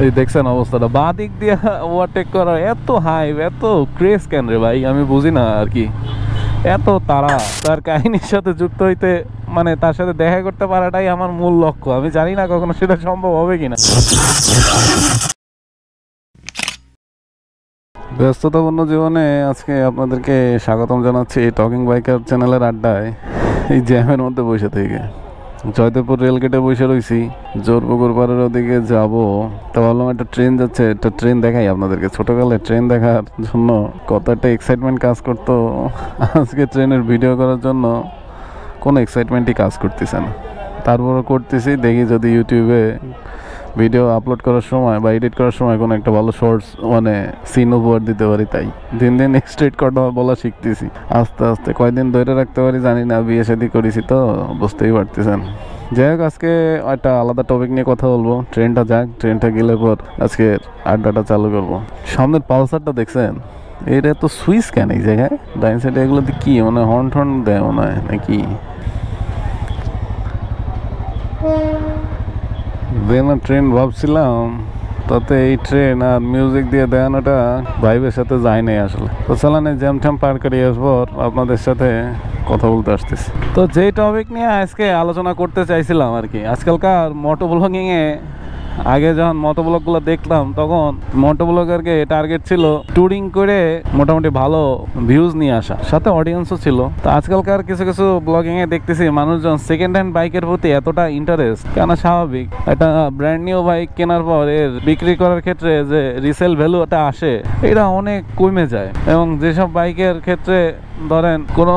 এই দেখছেন অবস্থাটা, বাঁ দিক দিয়ে ওভারটেক করার এত হাই, এত ক্রেজ কেন রে ভাই, আমি বুঝি না আর কি। এত তারা তার কাহিনীর সাথে যুক্ত হইতে, মানে তার সাথে দেখা করতে পারাটাই আমার মূল লক্ষ্য। আমি জানি না কখনো সেটা সম্ভব হবে কিনা। ব্যস্ততাপূর্ণ জীবনে আজকে আপনাদেরকে স্বাগতম জানাচ্ছি টকিং বাইকার চ্যানেলের আড্ডায়। এই জ্যামের মধ্যে বসে থেকে জয়দেবপুর রেলগেটে বসে রয়েছি, জোরপুকুর পাড়ের ওদিকে যাবো। তো ভাবলাম একটা ট্রেন যাচ্ছে, একটা ট্রেন দেখাই আপনাদেরকে। ছোটকালে ট্রেন দেখার জন্য কত একটা এক্সাইটমেন্ট কাজ করতো, আজকে ট্রেনের ভিডিও করার জন্য কোনো এক্সাইটমেন্টই কাজ করতেছে না। তারপরও করতেছি, দেখি যদি ইউটিউবে ভিডিও আপলোড করার সময় বা এডিট করার সময় কোনো একটা ভালো শর্টস মানে সিন উপহার দিতে পারি। তাই দিন দিন স্ট্রেট কথা বলা শিখতেছি আস্তে আস্তে। কয়দিন ধরে রাখতে পারি জানি না, বিয়ে শাদী করেছি তো বুঝতেই পারতেছেন। যাই হোক, আজকে একটা আলাদা টপিক নিয়ে কথা বলবো। ট্রেনটা যাক, ট্রেনটা গেলে পর আজকে আড্ডাটা চালু করবো। সামনের পালসারটা দেখছেন, এটা তো সুইচ কেন এই জায়গায় ডাইন সাইডে? এগুলোতে কি মানে হর্ন টর্ন দেয় মনে হয় নাকি? ট্রেন ভাবছিলাম, তাতে এই ট্রেন আর মিউজিক দিয়ে দেখানোটা ভাইবের সাথে যায় নাই আসলে। তো চালানে জ্যাম ট্যাম পার করে আসবো, আপনাদের সাথে কথা বলতে আসতেছি। তো যে টপিক নিয়ে আজকে আলোচনা করতে চাইছিলাম আর কি, আজকালকার মোটো ব্লগিংয়ে, আগে যখন মোটো ব্লগগুলো দেখতাম তখন মোটো ব্লগারকে টার্গেট ছিল ট্যুরিং করে মোটামুটি ভালো ভিউজ নিয়ে আসা, সাথে অডিয়েন্সও ছিল। তো আজকালকার কিছু কিছু ব্লগিংয়ে দেখতেছি মানুষজন সেকেন্ড হ্যান্ড বাইকের প্রতি এতটা ইন্টারেস্ট কেন? স্বাভাবিক, একটা ব্র্যান্ড নিউ বাইক কেনার পর এর বিক্রি করার ক্ষেত্রে যে রিসেল ভ্যালুটা আসে এটা অনেক কমে যায়, এবং যেসব বাইকের ক্ষেত্রে ধরেন কোনো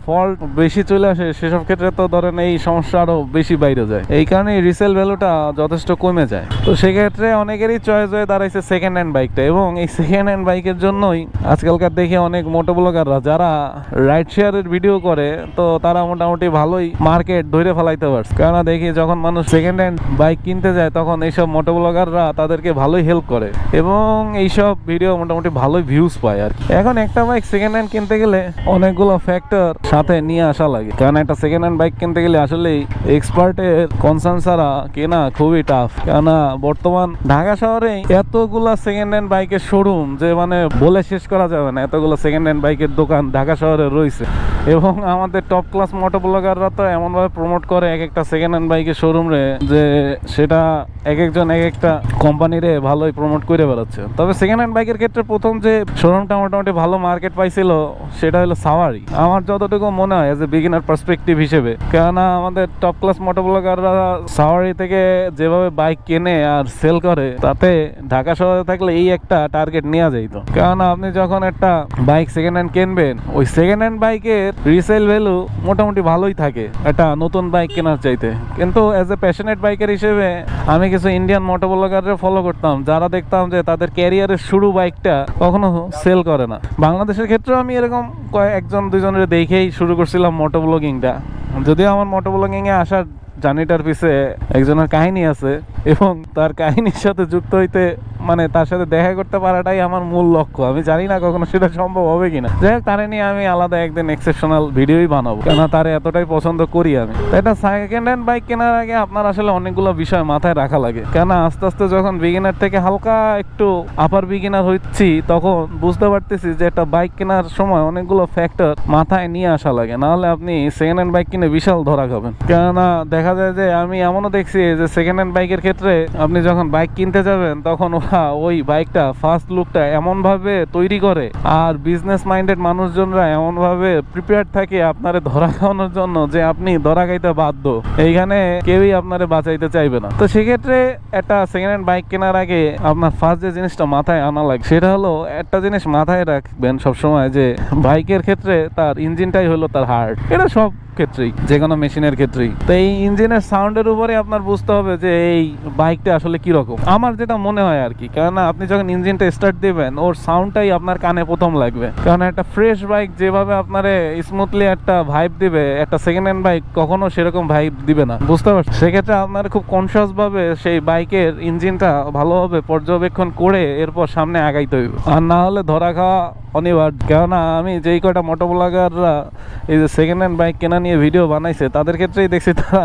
ফল্ট বেশি চলে আসে সেসব ক্ষেত্রে তো ধরেন এই সমস্যা আরো বেশি বাইরে যায়। এই কারণে রিসেল ভ্যালুটা যথেষ্ট কমে যায়। তো সেক্ষেত্রে অনেকেরই চয়েস হয়ে দাঁড়াইছে সেকেন্ড হ্যান্ড বাইকটা, এবং এই সেকেন্ড হ্যান্ড বাইকের জন্যই আজকালকার দেখে অনেক মোটো ব্লগাররা যারা রাইড শেয়ারের ভিডিও করে, তো তারা মোটামুটি ভালোই মার্কেট ধরে ফেলাইতে পারছে। কেননা দেখি যখন মানুষ সেকেন্ড হ্যান্ড বাইক কিনতে যায় তখন এইসব মোটো ব্লগাররা তাদেরকে ভালোই হেল্প করে, এবং এইসব ভিডিও মোটামুটি ভালোই ভিউজ পায় আর কি। এখন একটা বাইক সেকেন্ড হ্যান্ড কিনতে গেলে অনেকগুলো ফ্যাক্টর সাথে নিয়ে আসা লাগে, কারণ একটা সেকেন্ড হ্যান্ড বাইক কিনতে গেলে আসলে এক্সপার্টের কনসার্ন ছাড়া কেনা খুবই টাফ। কেননা বর্তমান ঢাকা শহরে এতগুলা সেকেন্ড হ্যান্ড বাইকের শোরুম যে মানে বলে শেষ করা যাবে না, এতগুলো সেকেন্ড হ্যান্ড বাইকের দোকান ঢাকা শহরে রয়েছে। এবং আমাদের টপ ক্লাস মোটো ব্লগাররা তো এমনভাবে প্রমোট করে এক একটা সেকেন্ড হ্যান্ড বাইকের শোরুম রে, যে সেটা এক একজন এক একটা কোম্পানিরে ভালোই প্রমোট করে বেড়াচ্ছে। তবে সেকেন্ড হ্যান্ড বাইকের ক্ষেত্রে প্রথম যে শোরুমটা মোটামুটি ভালো মার্কেট পাইছিল সেটা হলো সাওয়ারি, আমার যতটুকু মনে হয় এজ এ বিগিনার পার্সপেক্টিভ হিসেবে। কেননা আমাদের টপ ক্লাস মোটো ব্লগাররা সাওয়ারি থেকে যেভাবে বাইক কেনে আর সেল করে, তাতে ঢাকা শহরে থাকলে এই একটা টার্গেট নেওয়া যাইতো। কেননা আপনি যখন একটা বাইক সেকেন্ড হ্যান্ড কিনবেন, ওই সেকেন্ড হ্যান্ড বাইকের রিসেল ভ্যালু মোটামুটি ভালোই থাকে একটা নতুন বাইক কেনার চাইতে। কিন্তু এজ এ প্যাশনেট বাইকার হিসেবে আমি কিছু ইন্ডিয়ান মোটো ব্লগারদের ফলো করতাম, যারা দেখতাম যে তাদের ক্যারিয়ারের শুরু বাইকটা কখনো সেল করে না। বাংলাদেশের ক্ষেত্রেও আমি এরকম একজন দুজনের দেখেই শুরু করছিলাম মোটো ব্লগিংটা। যদিও আমার মোটো ব্লগিংয়ে আসার জার্নিটার পিছে একজনের কাহিনী আছে, এবং তার কাহিনীর সাথে যুক্ত হইতে, মানে তার সাথে দেখা করতে পারাটাই আমার মূল লক্ষ্য। আমি জানি না কখনো সেটা সম্ভব হবে কিনা। যাই হোক, তারে নিয়ে আমি আলাদা একদিন এক্সেপশনাল ভিডিওই বানাবো, কেননা তারে এতটাই পছন্দ করি আমি। তাই এটা সেকেন্ড হ্যান্ড বাইক কেনার আগে আপনার আসলে অনেকগুলো বিষয় মাথায় রাখা লাগে, কেননা আস্তে আস্তে যখন বিগিনার থেকে হালকা একটু আপার বিগিনার হচ্ছি, তখন বুঝতে পারতেছি যে একটা বাইক কেনার সময় অনেকগুলো ফ্যাক্টর মাথায় নিয়ে আসা লাগে, নাহলে আপনি সেকেন্ড হ্যান্ড বাইক কিনে বিশাল ধরা খাবেন। কেননা দেখা যায় যে আমি এমনও দেখছি যে সেকেন্ড হ্যান্ড বাইকের ক্ষেত্রে আপনি যখন বাইক কিনতে যাবেন তখন ওই বাইকটা ফার্স্ট লুকটা এমন ভাবে তৈরি করে, আর বিজনেস মাইন্ডেড মানুষজনরা এমন ভাবে প্রিপেয়ার থাকে আপনারে ধরা খাওয়ানোর জন্য যে আপনি ধরা খাইতে বাধ্য। এইখানে কেউই আপনারে বাঁচাইতে চাইবে না। তো সেক্ষেত্রে একটা সেকেন্ড হ্যান্ড বাইক কেনার আগে আপনার ফার্স্ট যে জিনিসটা মাথায় আনা লাগে সেটা হলো, একটা জিনিস মাথায় রাখবেন সবসময়, যে বাইকের ক্ষেত্রে তার ইঞ্জিনটাই হলো তার হার্ট। এটা সব ক্ষেত্রেই, যে কোনো মেশিনের ক্ষেত্রেই। তো এই ইঞ্জিনের সাউন্ডের উপরে আপনার বুঝতে হবে যে এই বাইকটা আসলে কিরকম, আমার যেটা মনে হয় আর কি। কেননা আপনি যখন ইঞ্জিনটা স্টার্ট দিবেন, ওর সাউন্ডটাই আপনার কানে প্রথম লাগবে। কারণ একটা ফ্রেশ বাইক যেভাবে আপনারে স্মুথলি একটা ভাইব দিবে, একটা সেকেন্ড হ্যান্ড বাইক কখনো সেরকম ভাইব দিবে না, বুঝতে পারছেন? সেক্ষেত্রে আপনার খুব কনসিয়াস ভাবে সেই বাইকের ইঞ্জিনটা ভালোভাবে পর্যবেক্ষণ করে এরপর সামনে আগাইতে হইবে, আর না হলে ধরা খাওয়া অনিবার্য। কেননা আমি যেই কয়টা মোটো ব্লগাররা এই যে সেকেন্ড হ্যান্ড বাইক কেনা নিয়ে ভিডিও বানাইছে তাদের ক্ষেত্রেই দেখছি তারা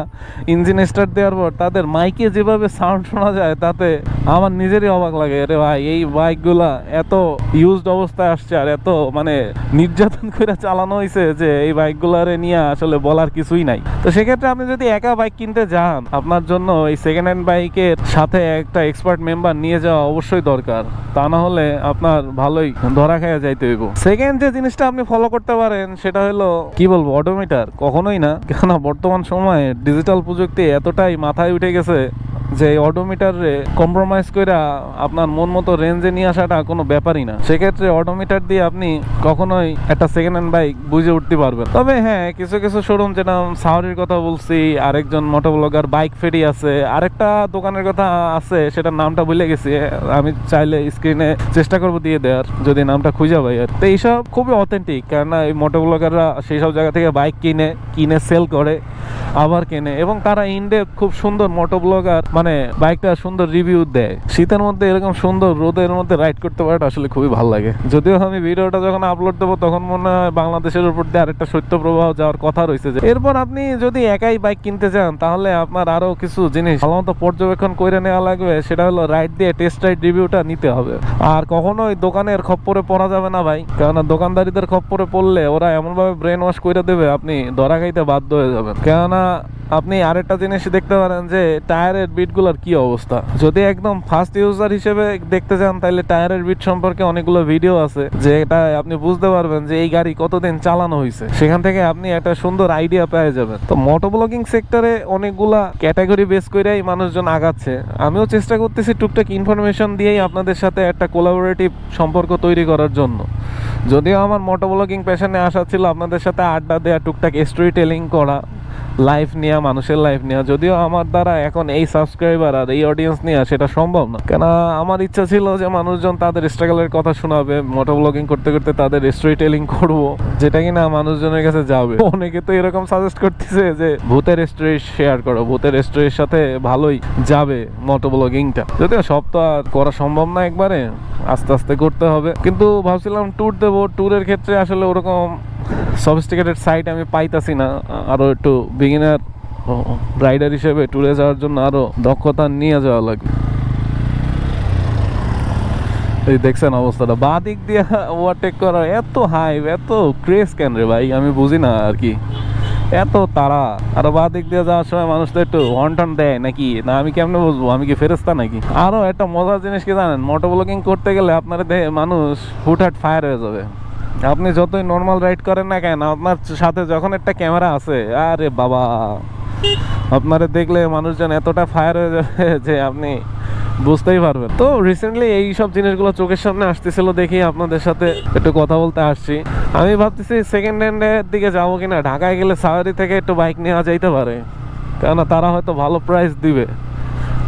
ইঞ্জিন স্টার্ট দেওয়ার পর তাদের মাইকে যেভাবে সাউন্ড শোনা যায় তাতে আমার নিজেরই অবাক লাগে। আরে ভাই, এই বাইকগুলা এত ইউজড অবস্থায় আসছে আর এত মানে নির্যাতন করে চালানো হয়েছে যে এই বাইকগুলারে নিয়ে আসলে বলার কিছুই নাই। তো সেক্ষেত্রে আপনি যদি একা বাইক কিনতে যান, আপনার জন্য এই সেকেন্ড হ্যান্ড বাইকের সাথে একটা এক্সপার্ট মেম্বার নিয়ে যাওয়া অবশ্যই দরকার, তা না হলে আপনার ভালোই ধরা খাইয়া যাইতে হইব। সেকেন্ড যে জিনিসটা আপনি ফলো করতে পারেন সেটা হলো কি বলবো, অডোমিটার। কখনোই না, কেননা বর্তমান সময়ে ডিজিটাল প্রযুক্তি এতটাই মাথায় উঠে গেছে যে অডোমিটারে কম্প্রোমাইজ করে আপনার মন মতো রেঞ্জে নিয়ে আসাটা কোনো ব্যাপারই না। সেক্ষেত্রে অডোমিটার দিয়ে আপনি কখনোই একটা সেকেন্ড হ্যান্ড বাইক বুঝে উঠতে পারবেন। তবে হ্যাঁ, কিছু কিছু শোরুম, যেটা সাউরির কথা বলছি, আরেকজন মোটোব্লগার বাইক ফেরি আছে, আরেকটা দোকানের কথা আছে, সেটার নামটা ভুলে গেছি, আমি চাইলে স্ক্রিনে চেষ্টা করবো দিয়ে দেওয়ার যদি নামটা খুঁজে পাই। আর তো এইসব খুবই অথেন্টিক, কেননা এই মোটোব্লগাররা সেই সব জায়গা থেকে বাইক কিনে সেল করে, আবার কেনে, এবং তারা ইন্ডে খুব সুন্দর মোটোব্লগার মানে বাইকটা সুন্দর রিভিউ দেয়। শীতের মধ্যে এরকম সুন্দর রোদের মধ্যে রাইড করতে পারাটা আসলে খুবই ভালো লাগে। যদিও আমি ভিডিওটা যখন আপলোড দেবো তখন মনে হয় বাংলাদেশের উপর দিয়ে আরেকটা শৈত্য প্রবাহ যাওয়ার কথা রয়েছে। এরপর আপনি যদি একাই বাইক কিনতে চান তাহলে আপনার আরো কিছু জিনিস ভালোমতো পর্যবেক্ষণ করে নেওয়া লাগবে। সেটা হলো রাইড দিয়ে টেস্ট রাইড রিভিউটা নিতে হবে। আর কখনোই দোকানের খপ্পরে পড়া যাবে না ভাই, কেননা দোকানদারিদের খপ্পরে পড়লে ওরা এমনভাবে ব্রেন ওয়াশ করে দেবে আপনি ধরা খাইতে বাধ্য হয়ে যাবেন। কেননা আপনি আরেকটা জিনিস দেখতে পারেন যে টায়ারের বিটগুলোর কি অবস্থা। যদি একদম ফার্স্ট ইউজার হিসেবে দেখতে চান তাহলে টায়ারের বিট সম্পর্কে অনেকগুলো ভিডিও আছে, যে এটা আপনি বুঝতে পারবেন যে এই গাড়ি কতদিন চালানো হয়েছে। সেখান থেকে আপনি একটা সুন্দর আইডিয়া পেয়ে যাবেন। তো মোটোব্লগিং সেক্টরে অনেকগুলা ক্যাটাগরি বেস করেই মানুষজন আগাচ্ছে। আমিও চেষ্টা করতেছি টুকটাক ইনফরমেশন দিয়েই আপনাদের সাথে একটা কোলাবোরেটিভ সম্পর্ক তৈরি করার জন্য। যদিও আমার মোটোব্লগিং প্যাশনে আসা ছিল আপনাদের সাথে আড্ডা দেওয়া, টুকটাক স্টোরি টেলিং করা, লাইফ নেওয়া, মানুষের লাইফ নেওয়া। যদিও আমার দ্বারা এখন এই সাবস্ক্রাইবার আর এই অডিয়েন্স নেওয়া সেটা সম্ভব না, কেন আমার ইচ্ছা ছিল যে মানুষজন তাদের স্ট্রাগলের কথা শোনাবে, মোটোব্লগিং করতে করতে তাদের স্টোরি টেলিং করবো, যেটা কিনা মানুষজনের কাছে যাবে। অনেকে তো এরকম সাজেস্ট করতেছে যে ভূতের স্টোরি শেয়ার করো, ভূতের স্টোরির সাথে ভালোই যাবে মোটোব্লগিংটা। যদিও সব তো আর করা সম্ভব না একবারে, আস্তে আস্তে করতে হবে। কিন্তু ভাবছিলাম ট্যুর দেবো, ট্যুরের ক্ষেত্রে আসলে ওরকম সফিস্টিকেটেড সাইট আমি পাইতাছি না। আরো একটু বিগিনার রাইডার হিসেবে ট্যুরে যাওয়ার জন্য আরো দক্ষতা নিয়ে যাওয়া লাগবে। এই দেখছেন অবস্থাটা, বাঁ দিক দিয়ে ওভারটেক করা, এত হাইপ, এত ক্রেজ কেন রে ভাই, আমি বুঝি না আর কি, এত তারা। আর বাঁ দিক দিয়ে যাওয়ার সময় মানুষ তো একটু হর্ন টর্ন দেয় নাকি, না আমি কেমনে বুঝবো, আমি কি ফেরেস্তা নাকি? আরো একটা মজার জিনিস কি জানেন, মোটোব্লগিং করতে গেলে আপনার মানুষ হুটহাট ফায়ার হয়ে যাবে। আপনি যতই নর্মাল রাইড করেন না কেন, আপনার সাথে যখন একটা ক্যামেরা আছে, আরে বাবা, আপনারে দেখলে মানুষজন এতটা ফায়ার হয়ে যাবে যে আপনি বুঝতেই পারবেন। তো রিসেন্টলি এই সব জিনিসগুলো চোখের সামনে আসতেছিল দেখি আপনাদের সাথে একটু কথা বলতে আসছি। আমি ভাবতেছি সেকেন্ড হ্যান্ডের দিকে যাবো কিনা। ঢাকায় গেলে সাওয়ারি থেকে একটু বাইক নেওয়া যাইতে পারে, কেননা তারা হয়তো ভালো প্রাইস দিবে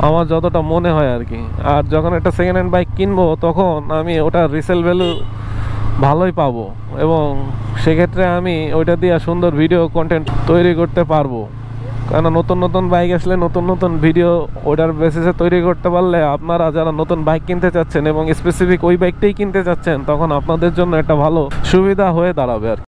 আমার যতটা মনে হয় আর কি। আর যখন একটা সেকেন্ড হ্যান্ড বাইক কিনবো তখন আমি ওটার রিসেল ভ্যালু ভালোই পাবো, এবং সেক্ষেত্রে আমি ওইটা দিয়ে সুন্দর ভিডিও কন্টেন্ট তৈরি করতে পারবো। কারণ নতুন নতুন বাইক আসলে নতুন নতুন ভিডিও ওটার বেসিসে তৈরি করতে পারলে আপনারা যারা নতুন বাইক কিনতে চাচ্ছেন এবং স্পেসিফিক ওই বাইকটাই কিনতে চাচ্ছেন, তখন আপনাদের জন্য একটা ভালো সুবিধা হয়ে দাঁড়াবে আর